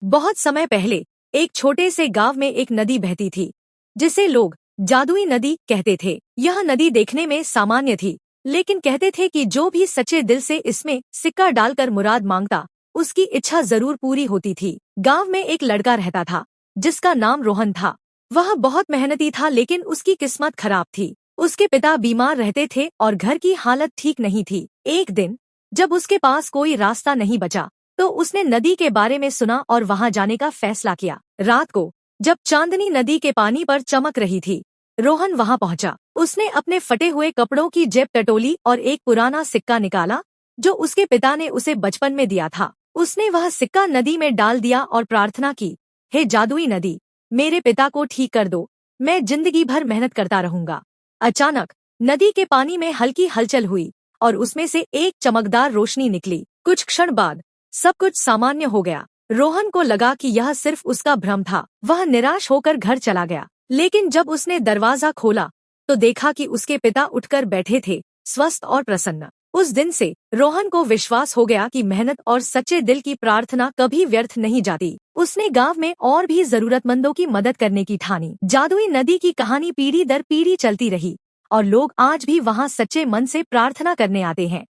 बहुत समय पहले एक छोटे से गांव में एक नदी बहती थी, जिसे लोग जादुई नदी कहते थे। यह नदी देखने में सामान्य थी, लेकिन कहते थे कि जो भी सच्चे दिल से इसमें सिक्का डालकर मुराद मांगता, उसकी इच्छा जरूर पूरी होती थी। गांव में एक लड़का रहता था, जिसका नाम रोहन था। वह बहुत मेहनती था, लेकिन उसकी किस्मत खराब थी। उसके पिता बीमार रहते थे और घर की हालत ठीक नहीं थी। एक दिन जब उसके पास कोई रास्ता नहीं बचा, तो उसने नदी के बारे में सुना और वहां जाने का फैसला किया। रात को जब चांदनी नदी के पानी पर चमक रही थी, रोहन वहां पहुंचा। उसने अपने फटे हुए कपड़ों की जेब टटोली और एक पुराना सिक्का निकाला, जो उसके पिता ने उसे बचपन में दिया था। उसने वह सिक्का नदी में डाल दिया और प्रार्थना की, हे जादुई नदी, मेरे पिता को ठीक कर दो, मैं जिंदगी भर मेहनत करता रहूंगा। अचानक नदी के पानी में हल्की हलचल हुई और उसमें से एक चमकदार रोशनी निकली। कुछ क्षण बाद सब कुछ सामान्य हो गया। रोहन को लगा कि यह सिर्फ उसका भ्रम था। वह निराश होकर घर चला गया, लेकिन जब उसने दरवाजा खोला तो देखा कि उसके पिता उठकर बैठे थे, स्वस्थ और प्रसन्न। उस दिन से रोहन को विश्वास हो गया कि मेहनत और सच्चे दिल की प्रार्थना कभी व्यर्थ नहीं जाती। उसने गांव में और भी जरूरतमंदों की मदद करने की ठानी। जादुई नदी की कहानी पीढ़ी दर पीढ़ी चलती रही और लोग आज भी वहां सच्चे मन से प्रार्थना करने आते हैं।